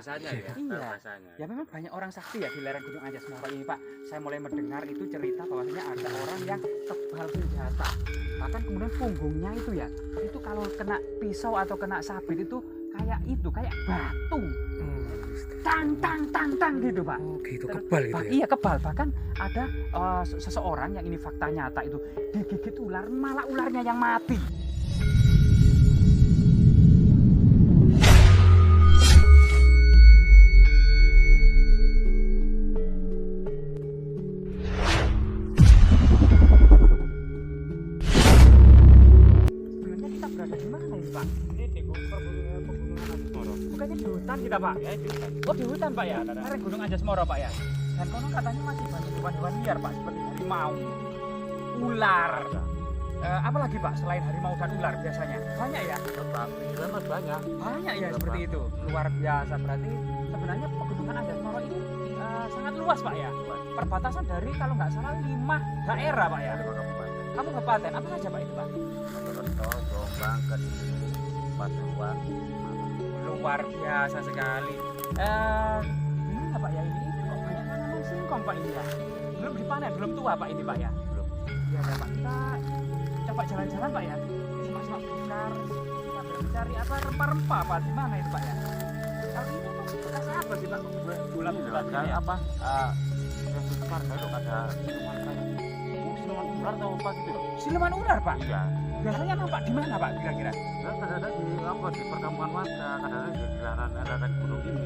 bahasanya ya. Iya. Bahasanya. Ya memang banyak orang sakti ya di lereng Gunung Anjas Moro ini Pak. Saya mulai mendengar itu cerita bahwasanya ada orang yang kebal senjata. Bahkan kemudian punggungnya itu kalau kena pisau atau kena sabit itu kayak batu. Tang gitu Pak. Oh gitu, kebal gitu ya? Iya kebal. Bahkan ada seseorang yang ini fakta nyata itu digigit ular, malah ularnya yang mati. Sebenarnya kita berada di mana ini Pak? Ini di pegunungan Anjas Moro. Bukannya di hutan kita Pak? Ya di hutan. Oh di hutan Pak ya? Lereng Gunung Anjas Moro Pak ya? Dan konon katanya masih banyak hewan-hewan liar Pak, seperti harimau, ular. Apa lagi Pak selain harimau dan ular biasanya? Banyak ya? Banyak banyak. Banyak ya seperti itu. Luar biasa berarti sebenarnya pegunungan Anjas Moro ini sangat luas Pak ya? Perbatasan dari kalau nggak salah 5 daerah Pak ya? Kamu kabupaten apa saja Pak itu Pak? Mojokerto, Jombang, Kediri, Pasuruan. Luar biasa sekali. Gimana Pak ya ini? Kok banyak tanaman singkong Pak ini ya? Belum dipanen, belum tua Pak ini Pak ya? Belum. Ya Pak, kita coba jalan-jalan Pak ya. Semak-semak belukar, kita mencari apa rempah-rempah Pak di mana itu Pak ya? Kalau ini tuh rasa apa sih Pak? Bulat-bulat ini ya? Apa? Yang besar dulu ada siluman kayak siluman ular atau apa gitu loh. Siluman ular Pak? Iya. Biasanya nampak di mana Pak kira-kira? Dan kadang-kadang di perkampungan warga, kadang-kadang di lereng gunung ini.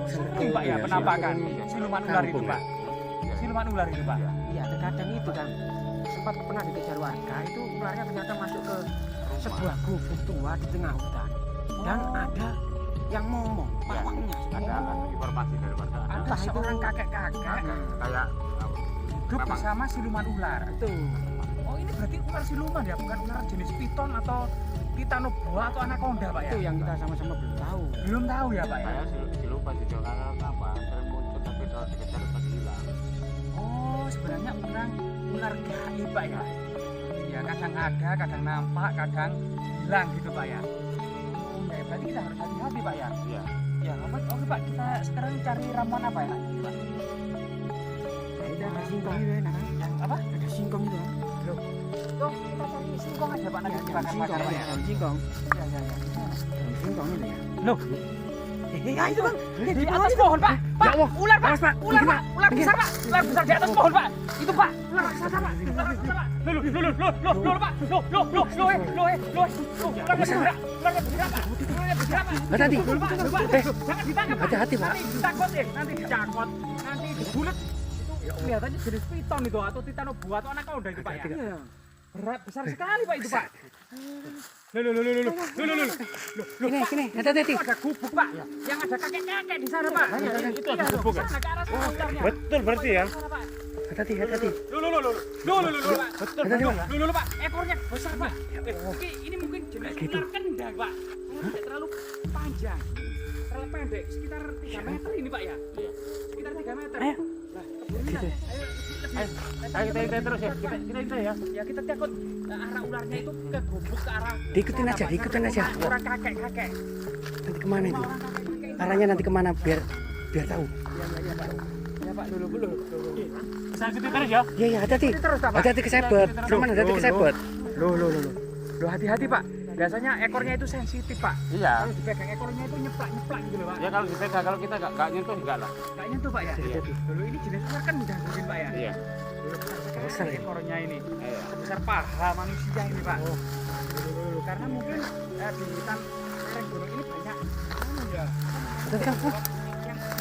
Sering Pak ya penampakan siluman ular itu Pak. Iya. Siluman ular itu Pak. Iya, terkadang itu kan sempat pernah dikejar warga, itu ularnya ternyata masuk ke sebuah gubuk tua di tengah hutan. Dan ada yang ngomong, pawangnya. Ada informasi dari warga. Ada seorang kakek-kakek Kayak hidup bersama siluman ular. Itu. Oh ini berarti ular siluman ya, bukan ular jenis piton atau titanoboa atau anaconda Pak ya? Itu yang kita sama-sama belum tahu. Belum tahu ya Pak ya? saya silupa di Jakarta apa sering muncul tapi kalau dikejar pasti hilang. Oh sebenarnya ular gaib Pak ya? Ya kadang ada, kadang nampak, kadang hilang gitu Pak ya? Oh ya berarti kita harus hati-hati Pak ya? Iya. Ya oke Pak, kita sekarang cari ramuan apa ya? Pak? Nah, ada singkong itu enak kan? Yang apa? Ada singkong itu. Tuh kita cari singkong aja Pak, nanti dibakar-bakar Pak ya? Singkong. Ya. Daun singkong itu ya. Loh, Ya itu Bang. di atas pohon Pak, Ya Allah. ular Pak, Awas, Pak. ular Pak, ular besar Pak, ular besar di atas pohon Pak, itu Pak, ular raksasa Pak, ular raksasa Pak, loh Pak, ularnya bergerak, ularnya bergerak Pak, Hati-hati. Loh, Pak, jangan ditangkap Pak, Hati-hati, Pak. nanti dicakot nanti dicakot, nanti dibulet, itu kelihatannya jenis piton itu atau titanoboa atau anaconda itu Pak ya, Iya. berat besar sekali Pak itu Pak, loh, Sini, hati-hati. itu ada gubuk Pak, yang ada kakek-kakek di sana Pak, Itu ada gubuk kan? sana ke arah sana ularnya. Betul berarti ya. Sana, Pak. Hati-hati. Loh, Pak. Ekornya besar, Pak. Ini mungkin jenis ular kendang, Pak. Tidak terlalu panjang. Terlalu pendek, sekitar 3 meter ini, Pak ya. Iya. Sekitar 3 meter. Ayo. Lah, kebun lah. Ayo kita terus ya. Kita ya. Ya, kita takut arah ularnya itu ke gubuk ke arah. Diikutin aja, Orang kakek-kakek. Nanti kemana itu? Orang kakek-kakek itu. Arahnya nanti kemana biar tahu. Iya, Pak. Ya, Pak, dulu. Bisa ikuti terus ya. Iya, hati-hati. Terus, Pak. Hati-hati kesebet. Cuman hati-hati kesebet. Loh, hati-hati, Pak. Biasanya ekornya itu sensitif, Pak. Iya. Kalau dipegang ekornya itu nyeplak gitu loh, Pak. Ya kalau dipegang kalau kita nggak nyentuh enggak lah. Nggak nyentuh, Pak ya? Iya. Dulu ini jenis ular kan mudah mungkin, Pak ya? Iya. Dulu besar Besar sekali ya? ekornya ini. Iya. Sebesar paha manusia ini, Pak. Dulu. Karena mungkin di hutan lereng gunung ini banyak ya. Tentang pun.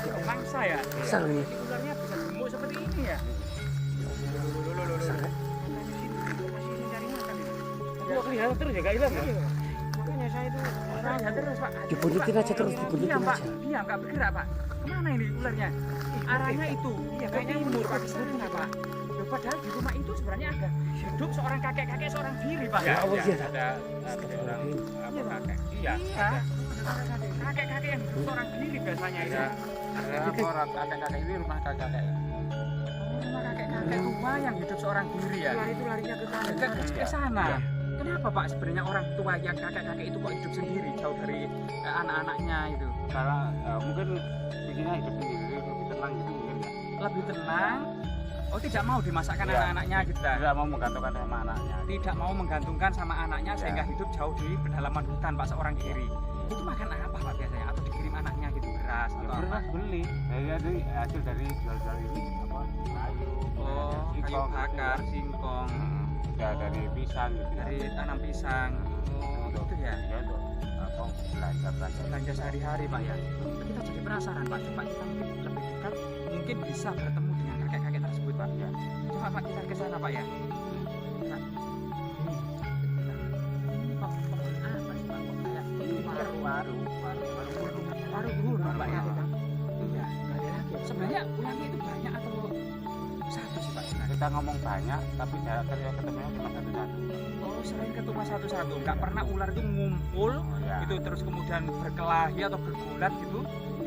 Yang mangsa ya. Besar ini. Jadi ularnya bisa gemuk seperti ini ya. Besar ya? Masih cari makan ini. Kok kelihatan terus ya enggak hilang ya? Iya. Makanya saya itu lihat terus, Pak. Dibunyitin aja terus, dibunyitin Diam, Pak. aja. Diam, nggak bergerak, Pak. Kemana ini ularnya? Arahnya itu. Iya, kayaknya mundur, Pak. Sana, Pak. Loh, padahal di rumah itu sebenarnya ada hidup seorang kakek-kakek seorang diri, Pak. Ya, Allah, iya. Ada orang apa kakek. Iya. Iya. Kakek-kakek yang hidup seorang diri biasanya itu. Ada apa orang kakek-kakek ini rumah kakek-kakek. Rumah kakek-kakek tua yang hidup seorang diri ya. Ular itu larinya ke sana. Ke sana. Iya. Ke kenapa Pak sebenarnya orang tua yang kakek-kakek itu kok hidup sendiri jauh dari anak-anaknya itu? Karena mungkin bikinnya hidup sendiri lebih tenang gitu mungkin ya. Lebih tenang. Oh, tidak mau dimasakkan Iya. anak-anaknya gitu lah. Tidak mau menggantungkan sama anaknya. Tidak mau menggantungkan sama anaknya Ya. sehingga hidup jauh di pedalaman hutan Pak seorang diri. Itu makan apa Pak biasanya? Atau dikirim anaknya gitu beras Ya atau apa? beras beli. Jadi hasil dari jual-jual ini apa kayu. Oh, kayu singkong gitu bakar, ya. singkong, Ya dari pisang gitu. ya. dari tanam pisang. Oh, itu ya. Ya itu apa belanja. Belanja sehari-hari Pak ya. Kita jadi penasaran Pak. Coba kita mungkin lebih dekat, mungkin bisa bertemu dengan kakek-kakek tersebut Pak. Ya. Coba Pak kita ke sana Pak ya. Pak. Ini kok pohon apa sih Pak? Kok kayak waru Pak ya. Iya. Sebenarnya ulangnya itu banyak atau satu sih Pak? Kita ngomong banyak tapi jarak ketemunya cuma satu-satu. Oh, sering ketemu satu-satu. Nggak pernah ular itu ngumpul Oh ya. itu terus kemudian berkelahi atau bergulat gitu.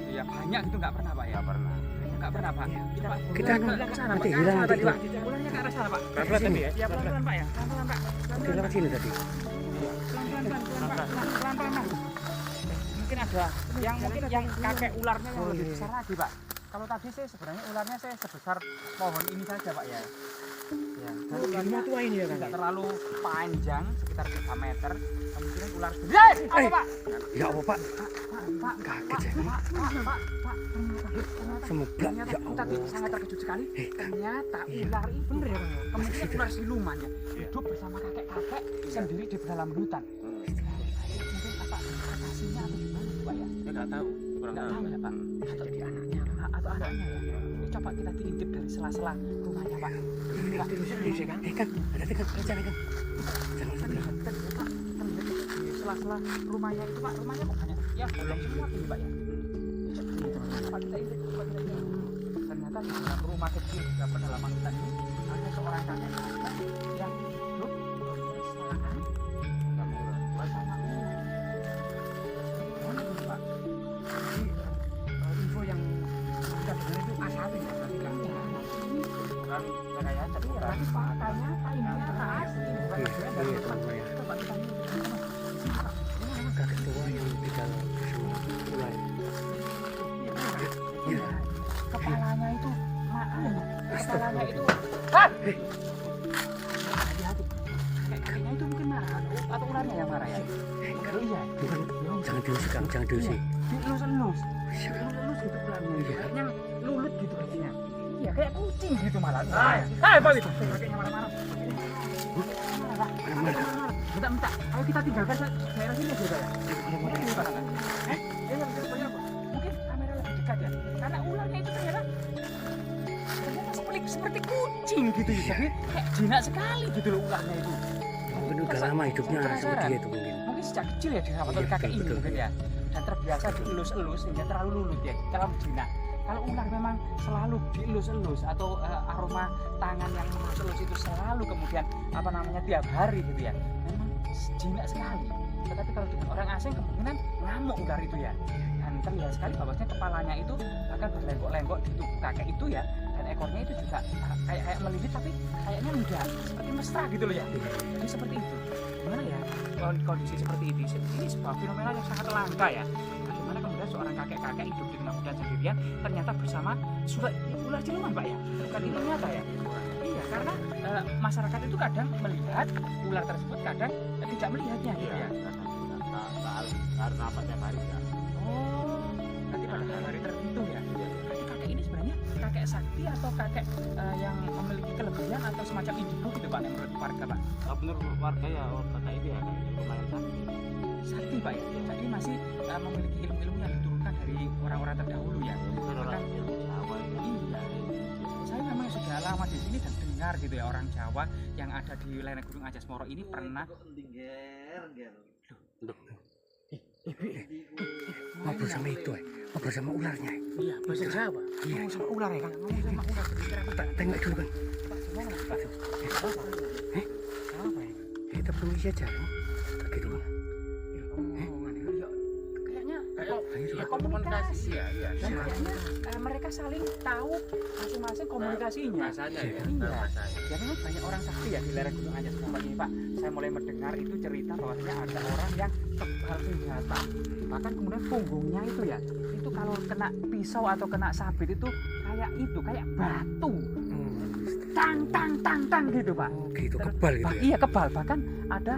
Ya banyak gitu nggak pernah Pak ya. Nggak pernah. Nggak pernah Pak. Kita Kita ke sana Pak. nanti Ke hilang arah sana nanti, tadi Pak. Ularnya ke arah sana Pak. Pelan-pelan tadi ya? Ya pelan-pelan Pak ya. Pelan-pelan Pak. Oke, lewat sini tadi. Pelan-pelan. Mungkin ada yang kakek ularnya yang lebih besar lagi Pak. Kalau tadi sih sebenarnya ularnya saya sebesar pohon ini saja Pak ya. Ya, dan ularnya tua ini ya tidak terlalu panjang, sekitar 3 meter. Kemungkinan ular gede. Apa Pak? Ya apa Pak? Pak, Kaget saya. Pak, Semoga ternyata ya tadi Allah. sangat terkejut sekali. Ternyata Iya. ular itu bener ya, kemungkinan ular siluman ya, hidup bersama kakek-kakek sendiri di pedalaman hutan. Mungkin apa lokasinya atau gimana Pak ya? Ya nggak tahu. Kurang Nggak tahu. tahu ya Pak. Atau jadi anaknya atau anaknya ya. Ini coba kita diintip dari sela-sela rumahnya Pak. Pak, Kang, ada Kang, jangan Kang. Jangan terlihat Pak, terlihat di sela-sela rumahnya itu Pak. Rumahnya kok banyak ya bolong semua ini Pak ya. Pak kita intip, coba kita intip. Ternyata di dalam rumah kecil di pedalaman hutan ini ada seorang kakek yang hidup bersamaan bersama ular. Gimana ini Pak? Jadi info yang kita dengar itu A1 ya berarti Kang. Bukan rekayasa, bukan. Tapi faktanya Pak ini nyata asli. Bukan Iya, bagian dari iya, Pak. teman-teman ya. Coba kita intip. Di sini, Pak. Gimana, Mas? Kakek tua yang tinggal bersama ular. Iya. Kepalanya itu kepalanya itu hati-hati. Kakeknya itu mungkin marah atau ularnya yang marah ya? Oh iya. Bukan, jangan diusik Kang, jangan diusik. Dielus-elus. Dielus-elus gitu ularnya. Kayaknya lulut gitu kakinya. Iya, kayak kucing gitu malah. Hai, Pak itu. Kakeknya marah-marah. Marah-marah. Bentar. Ayo kita tinggalkan daerah sini aja, Pak ya. Mungkin di mana? Mungkin kamera lebih dekat ya. Karena ularnya itu ternyata seperti kucing gitu ya. Jadi kayak jinak sekali gitu loh ularnya itu. Mungkin udah lama hidupnya seperti itu mungkin. Mungkin sejak kecil ya dirawat oleh Iya, kakek ini betul. mungkin ya. Dan terbiasa dielus-elus sehingga terlalu lulut ya, terlalu jinak. Kalau ular memang selalu dielus-elus atau aroma tangan yang mengelus-elus itu selalu kemudian apa namanya tiap hari gitu ya. Memang jinak sekali. Tetapi kalau dengan orang asing kemungkinan ngamuk ular itu ya. Dan terlihat sekali bahwasanya kepalanya itu akan berlenggok-lenggok di tubuh kakek itu ya. Dan ekornya itu juga kayak melilit tapi kayaknya enggak, seperti mesra gitu loh ya. Jadi seperti itu. Gimana ya kondisi seperti ini? Ini sebuah fenomena yang sangat langka ya. Bagaimana kemudian seorang kakek-kakek hidup di tengah hutan sendirian ternyata bersama ular siluman Pak ya? Bukan itu nyata ya? Iya, karena masyarakat itu kadang melihat ular tersebut, kadang tidak melihatnya gitu ya. Harus apa tiap hari ya. Oh, nanti pada hari tertentu ya. Berarti kakek ini sebenarnya kakek sakti atau kakek yang memiliki kelebihan atau semacam indigo gitu Pak menurut warga Pak? Menurut warga ya kakak ini ya lumayan sakit. Sakti Pak ya. Jadi masih memiliki ilmu-ilmu yang diturunkan dari orang-orang terdahulu ya. Orang ilmu Jawa itu. Iya. Saya memang sudah lama di sini dan dengar gitu ya orang Jawa yang ada di lereng Gunung Anjas Moro ini pernah Ngobrol sama itu ngobrol sama ularnya. iya bahasa Jawa. Iya. Ngomong sama ular ya kan? Ngomong sama ular. Tengok dulu Kang. Pak, gimana Pak? Apa ya? Kita permisi aja. Kaki dulu. Kayaknya Ayo, komunikasi. Iya. Dan kayaknya mereka saling tahu masing-masing komunikasinya. Bahasanya ya. Iya. Bahasanya. Ya memang banyak orang sakti ya di lereng Gunung Anjas Moro ini Pak. Saya mulai mendengar itu cerita bahwasanya ada orang yang kebal senjata. Bahkan kemudian punggungnya itu ya, itu kalau kena pisau atau kena sabit itu kayak batu. Tang gitu Pak. Gitu kebal gitu ya. Iya kebal. Bahkan ada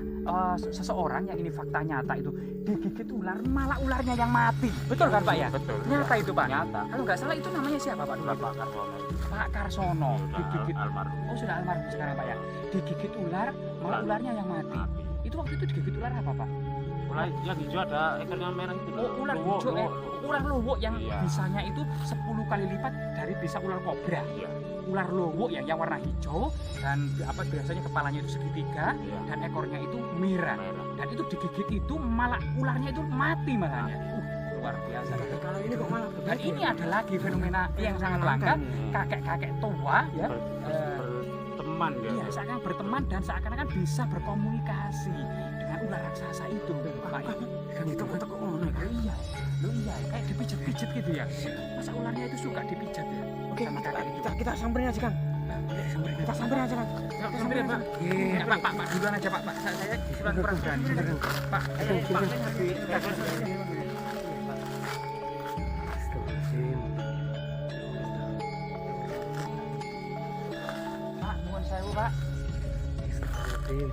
seseorang yang ini fakta nyata itu digigit ular, malah ularnya yang mati. Betul kan Pak ya? Betul. Nyata itu Pak. Nyata. Kalau nggak salah itu namanya siapa Pak dulu? Bapak Kartono. Pak Karsono digigit. Almarhum. Oh sudah almarhum sekarang Pak ya. Digigit ular, malah ularnya yang mati. Itu waktu itu digigit ular apa Pak? Ular yang hijau ada ekornya merah itu. Oh ular Luwuk, hijau, luwuk. ular luwuk yang Iya. bisanya itu 10 kali lipat dari bisa ular kobra. Iya. Ular luwuk yang warna hijau dan biasanya kepalanya itu segitiga Iya. dan ekornya itu merah. Merah. Dan itu digigit itu malah ularnya itu mati malahnya. Luar biasa. Kalau ini kok malah Dan ini ada lagi fenomena yang sangat langka, kakek-kakek tua ya. Berteman ya. Iya, seakan berteman dan seakan-akan bisa berkomunikasi dengan ular raksasa itu. Pak, kan itu kok ngono ya. iya, kayak dipijat-pijat gitu ya. Masa ularnya itu suka dipijat ya? Oke, Sama kakek itu. kita samperin aja Kang. Kita samperin aja Kang. Sampai Pak. Iya. Pak, duluan aja Pak. Saya duluan kurang berani. Pak, Pak, nuwun sewu Pak. Bun.